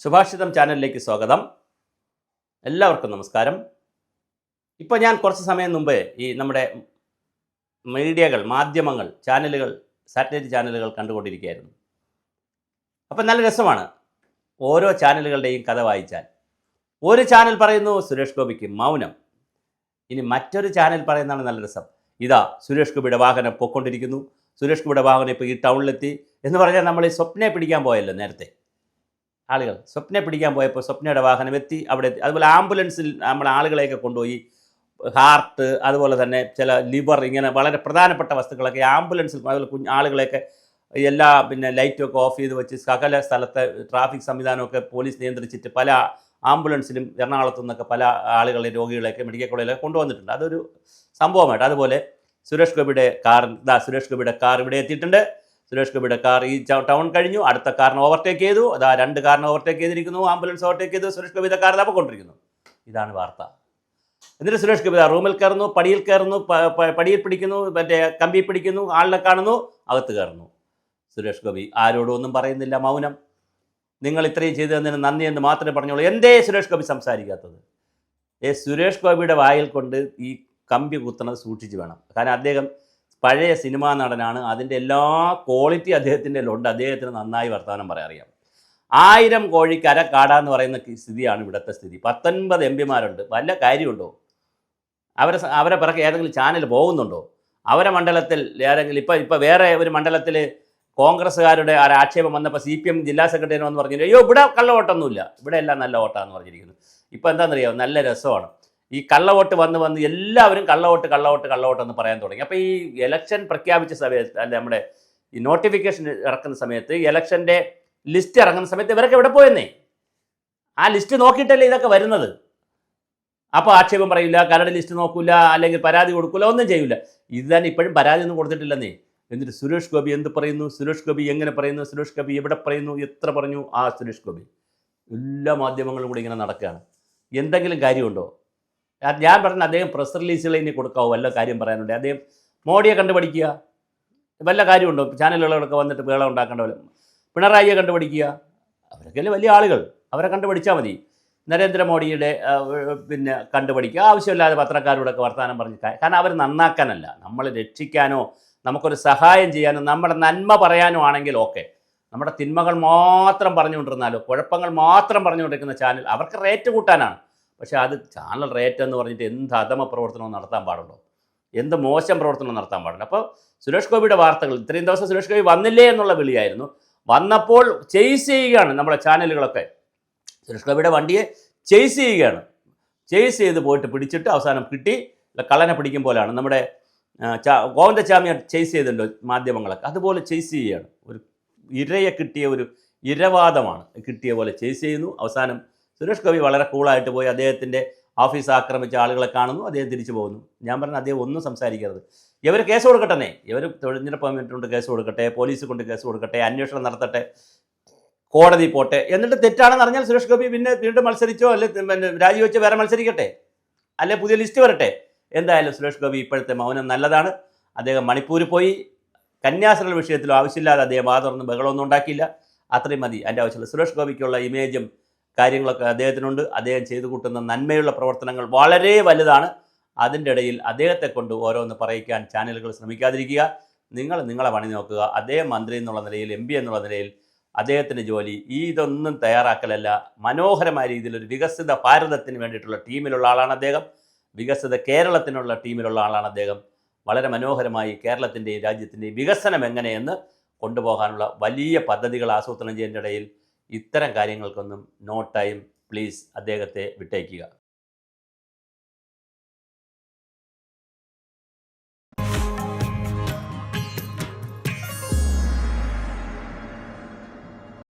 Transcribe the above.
സുഭാഷിതം ചാനലിലേക്ക് സ്വാഗതം. എല്ലാവർക്കും നമസ്കാരം. ഇപ്പോൾ ഞാൻ കുറച്ച് സമയം മുമ്പേ ഈ നമ്മുടെ മീഡിയകൾ, മാധ്യമങ്ങൾ, ചാനലുകൾ, സാറ്റലൈറ്റ് ചാനലുകൾ കണ്ടുകൊണ്ടിരിക്കുകയായിരുന്നു. അപ്പം നല്ല രസമാണ് ഓരോ ചാനലുകളുടെയും കഥ വായിച്ചാൽ. ഒരു ചാനൽ പറയുന്നു സുരേഷ് ഗോപിക്ക് മൗനം, ഇനി മറ്റൊരു ചാനൽ പറയുന്നതാണ് നല്ല രസം. ഇതാ സുരേഷ് ഗോപിയുടെ വാഹനം പൊയ്ക്കൊണ്ടിരിക്കുന്നു, സുരേഷ് ഗോപിയുടെ വാഹനം ഇപ്പോൾ ഈ ടൗണിലെത്തി എന്ന് പറഞ്ഞാൽ നമ്മൾ ഈ സ്വപ്നയെ പിടിക്കാൻ പോയല്ലോ നേരത്തെ. ആളുകൾ സ്വപ്നയെ പിടിക്കാൻ പോയപ്പോൾ സ്വപ്നയുടെ വാഹനം എത്തി, അവിടെ എത്തി. അതുപോലെ ആംബുലൻസിൽ നമ്മൾ ആളുകളെയൊക്കെ കൊണ്ടുപോയി ഹാർട്ട്, അതുപോലെ തന്നെ ചില ലിവർ, ഇങ്ങനെ വളരെ പ്രധാനപ്പെട്ട വസ്തുക്കളൊക്കെ ആംബുലൻസിൽ, അതുപോലെ ആളുകളെയൊക്കെ എല്ലാ ലൈറ്റൊക്കെ ഓഫ് ചെയ്ത് വെച്ച് സകല സ്ഥലത്തെ ട്രാഫിക് സംവിധാനമൊക്കെ പോലീസ് നിയന്ത്രിച്ചിട്ട് പല ആംബുലൻസിലും എറണാകുളത്തു നിന്നൊക്കെ പല ആളുകളെ, രോഗികളെയൊക്കെ മെഡിക്കൽ കോളേജിലൊക്കെ കൊണ്ടുവന്നിട്ടുണ്ട്. അതൊരു സംഭവമായിട്ട്. അതുപോലെ സുരേഷ് ഗോപിയുടെ കാർ ഇവിടെ എത്തിയിട്ടുണ്ട്. സുരേഷ് ഗോപിയുടെ കാർ ഈ ടൗൺ കഴിഞ്ഞു, അടുത്ത കാറിന് ഓവർടേക്ക് ചെയ്തു. അതാ 2 കാറിന് ഓവർടേക്ക് ചെയ്തിരിക്കുന്നു, ആംബുലൻസ് ഓവർടേക്ക് ചെയ്തു, സുരേഷ് ഗോപിയുടെ കാർ തപ്പിക്കൊണ്ടിരിക്കുന്നു. ഇതാണ് വാർത്ത. എന്നിട്ട് സുരേഷ് ഗോപി റൂമിൽ കയറുന്നു, പടിയിൽ പിടിക്കുന്നു, കമ്പി പിടിക്കുന്നു, ആളിനെ കാണുന്നു, അകത്ത് കയറുന്നു. സുരേഷ് ഗോപി ആരോടും ഒന്നും പറയുന്നില്ല, മൗനം. നിങ്ങൾ ഇത്രയും ചെയ്തു തന്നതിന് നന്ദി എന്ന് മാത്രമേ പറഞ്ഞോളൂ. എന്തേ സുരേഷ് ഗോപി സംസാരിക്കാത്തത്? സുരേഷ് ഗോപിയുടെ വായിൽ കൊണ്ട് ഈ കമ്പി കുത്തുന്നത് സൂക്ഷിച്ച് വേണം. കാരണം അദ്ദേഹം പഴയ സിനിമാ നടനാണ്. അതിൻ്റെ എല്ലാ ക്വാളിറ്റി അദ്ദേഹത്തിൻ്റെ ഉണ്ട്. അദ്ദേഹത്തിന് നന്നായി വർത്തമാനം പറയാൻ അറിയാം. 1000 കോഴിക്ക് അര കാടാന്ന് പറയുന്ന സ്ഥിതിയാണ് ഇവിടുത്തെ സ്ഥിതി. 19 എംപിമാരുണ്ട്. വല്ല കാര്യമുണ്ടോ? അവരെ പിറകെ ഏതെങ്കിലും ചാനൽ പോകുന്നുണ്ടോ? അവരെ മണ്ഡലത്തിൽ ഏതെങ്കിലും ഇപ്പോൾ വേറെ ഒരു മണ്ഡലത്തിൽ കോൺഗ്രസ്സുകാരുടെ ആക്ഷേപം വന്നപ്പോൾ CPM ജില്ലാ സെക്രട്ടറി എന്ന് പറഞ്ഞു, അയ്യോ ഇവിടെ കള്ളവോട്ടൊന്നുമില്ല, ഇവിടെ എല്ലാം നല്ല വോട്ടാണെന്ന് പറഞ്ഞിരിക്കുന്നു. ഇപ്പോൾ എന്താണെന്നറിയാമോ, നല്ല രസമാണ്. ഈ കള്ളവോട്ട് വന്ന് എല്ലാവരും കള്ളവോട്ട് എന്ന് പറയാൻ തുടങ്ങി. അപ്പോൾ ഈ ഇലക്ഷൻ പ്രഖ്യാപിച്ച സമയത്ത്, അല്ല നമ്മുടെ ഈ നോട്ടിഫിക്കേഷൻ ഇറക്കുന്ന സമയത്ത്, ഇലക്ഷൻ്റെ ലിസ്റ്റ് ഇറങ്ങുന്ന സമയത്ത് ഇവരൊക്കെ എവിടെ പോയെന്നേ? ആ ലിസ്റ്റ് നോക്കിയിട്ടല്ലേ ഇതൊക്കെ വരുന്നത്. അപ്പോൾ ആക്ഷേപം പറയില്ല, കരട് ലിസ്റ്റ് നോക്കില്ല, അല്ലെങ്കിൽ പരാതി കൊടുക്കില്ല, ഒന്നും ചെയ്യില്ല. ഇത് തന്നെ ഇപ്പോഴും പരാതി ഒന്നും കൊടുത്തിട്ടില്ലെന്നേ. എന്നിട്ട് സുരേഷ് ഗോപി എന്ത് പറയുന്നു, സുരേഷ് ഗോപി എങ്ങനെ പറയുന്നു, സുരേഷ് ഗോപി എവിടെ പറയുന്നു, എത്ര പറഞ്ഞു? ആ സുരേഷ് ഗോപി എല്ലാ മാധ്യമങ്ങളും കൂടി ഇങ്ങനെ നടക്കുകയാണ്. എന്തെങ്കിലും കാര്യമുണ്ടോ? ഞാൻ പറഞ്ഞ അദ്ദേഹം പ്രസ് റിലീസുകൾ ഇനി കൊടുക്കാവോ? വല്ല കാര്യം പറയാനുണ്ട്. അദ്ദേഹം മോഡിയെ കണ്ടുപിടിക്കുക, വല്ല കാര്യമുണ്ടോ? ചാനലുകളൊക്കെ വന്നിട്ട് വേളം ഉണ്ടാക്കേണ്ട പോലെ പിണറായിയെ കണ്ടുപിടിക്കുക. അവരൊക്കെ വലിയ ആളുകൾ, അവരെ കണ്ടുപിടിച്ചാൽ മതി. നരേന്ദ്രമോദിയുടെ കണ്ടുപിടിക്കുക. ആവശ്യമില്ലാതെ പത്രക്കാരോടൊക്കെ വർത്തമാനം പറഞ്ഞ്, കാരണം അവർ നന്നാക്കാനല്ല, നമ്മൾ രക്ഷിക്കാനോ നമുക്കൊരു സഹായം ചെയ്യാനോ നമ്മുടെ നന്മ പറയാനോ ആണെങ്കിൽ ഓക്കെ. നമ്മുടെ തിന്മകൾ മാത്രം പറഞ്ഞുകൊണ്ടിരുന്നാലോ, കുഴപ്പങ്ങൾ മാത്രം പറഞ്ഞുകൊണ്ടിരിക്കുന്ന ചാനൽ അവർക്ക് റേറ്റ് കൂട്ടാനാണ്. പക്ഷേ അത് ചാനൽ റേറ്റ് എന്ന് പറഞ്ഞിട്ട് എന്ത് അധമ പ്രവർത്തനവും നടത്താൻ പാടുണ്ടോ? എന്ത് മോശം പ്രവർത്തനവും നടത്താൻ പാടുണ്ടോ? അപ്പോൾ സുരേഷ് ഗോപിയുടെ വാർത്തകൾ ഇത്രയും ദിവസം സുരേഷ് ഗോപി വന്നില്ലേ എന്നുള്ള വിളിയായിരുന്നു. വന്നപ്പോൾ ചേസ് ചെയ്യുകയാണ് നമ്മുടെ ചാനലുകളൊക്കെ. സുരേഷ് ഗോപിയുടെ വണ്ടിയെ ചേസ് ചെയ്യുകയാണ്. ചേസ് ചെയ്ത് പോയിട്ട് പിടിച്ചിട്ട് അവസാനം കിട്ടി. കള്ളനെ പിടിക്കും പോലെയാണ് നമ്മുടെ ഗോവിന്ദചാമിയെ ചേസ് ചെയ്തല്ലോ മാധ്യമങ്ങളൊക്കെ, അതുപോലെ ചേസ് ചെയ്യുകയാണ്. ഒരു ഇരയെ കിട്ടിയ ഒരു ഇരവാദമാണ് കിട്ടിയ പോലെ ചേസ് ചെയ്യുന്നു. അവസാനം സുരേഷ് ഗോപി വളരെ കൂളായിട്ട് പോയി അദ്ദേഹത്തിൻ്റെ ഓഫീസ് ആക്രമിച്ച ആളുകളെ കാണുന്നു, അദ്ദേഹം തിരിച്ചു പോകുന്നു. ഞാൻ പറഞ്ഞ അദ്ദേഹം ഒന്നും സംസാരിക്കരുത്. ഇവർ കേസ് കൊടുക്കട്ടെ, ഇവർ തെരഞ്ഞെടുപ്പ് കമ്മിറ്റിയുണ്ട് കേസ് കൊടുക്കട്ടെ, പോലീസ് കൊണ്ട് കേസ് കൊടുക്കട്ടെ, അന്വേഷണം നടത്തട്ടെ, കോടതി പോട്ടെ. എന്നിട്ട് തെറ്റാണെന്ന് അറിഞ്ഞാൽ സുരേഷ് ഗോപി വീണ്ടും മത്സരിച്ചോ, അല്ലെ രാജിവെച്ചോ വേറെ മത്സരിക്കട്ടെ, അല്ലെ പുതിയ ലിസ്റ്റ് വരട്ടെ. എന്തായാലും സുരേഷ് ഗോപി ഇപ്പോഴത്തെ മൗനം നല്ലതാണ്. അദ്ദേഹം മണിപ്പൂരിൽ പോയി കന്യാസ്ത്രീ വിഷയത്തിലും ആവശ്യമില്ലാതെ അദ്ദേഹം വാതുറന്ന് ബഹളമൊന്നും ഉണ്ടാക്കിയില്ല. അത്രയും മതി അതിൻ്റെ ആവശ്യമില്ല. സുരേഷ് ഗോപിക്കുള്ള ഇമേജും കാര്യങ്ങളൊക്കെ അദ്ദേഹത്തിനുണ്ട്. അദ്ദേഹം ചെയ്തു കൂട്ടുന്ന നന്മയുള്ള പ്രവർത്തനങ്ങൾ വളരെ വലുതാണ്. അതിൻ്റെ ഇടയിൽ അദ്ദേഹത്തെ കൊണ്ട് ഓരോന്ന് പറയിക്കാൻ ചാനലുകൾ ശ്രമിക്കാതിരിക്കുക. നിങ്ങളെ പണി നോക്കുക. അദ്ദേഹം മന്ത്രി എന്നുള്ള നിലയിൽ, MP എന്നുള്ള നിലയിൽ അദ്ദേഹത്തിൻ്റെ ജോലി ഇതൊന്നും തയ്യാറാക്കലല്ല. മനോഹരമായ രീതിയിൽ ഒരു വികസിത ഭാരതത്തിന് വേണ്ടിയിട്ടുള്ള ടീമിലുള്ള ആളാണ് അദ്ദേഹം. വികസിത കേരളത്തിനുള്ള ടീമിലുള്ള ആളാണ് അദ്ദേഹം. വളരെ മനോഹരമായി കേരളത്തിൻ്റെയും രാജ്യത്തിൻ്റെയും വികസനം എങ്ങനെയെന്ന് കൊണ്ടുപോകാനുള്ള വലിയ പദ്ധതികൾ ആസൂത്രണം ചെയ്യുന്നതിനിടയിൽ ഇത്തരം കാര്യങ്ങൾക്കൊന്നും നോ ടൈം. പ്ലീസ് അദ്ദേഹത്തെ വിട്ടേക്കുക.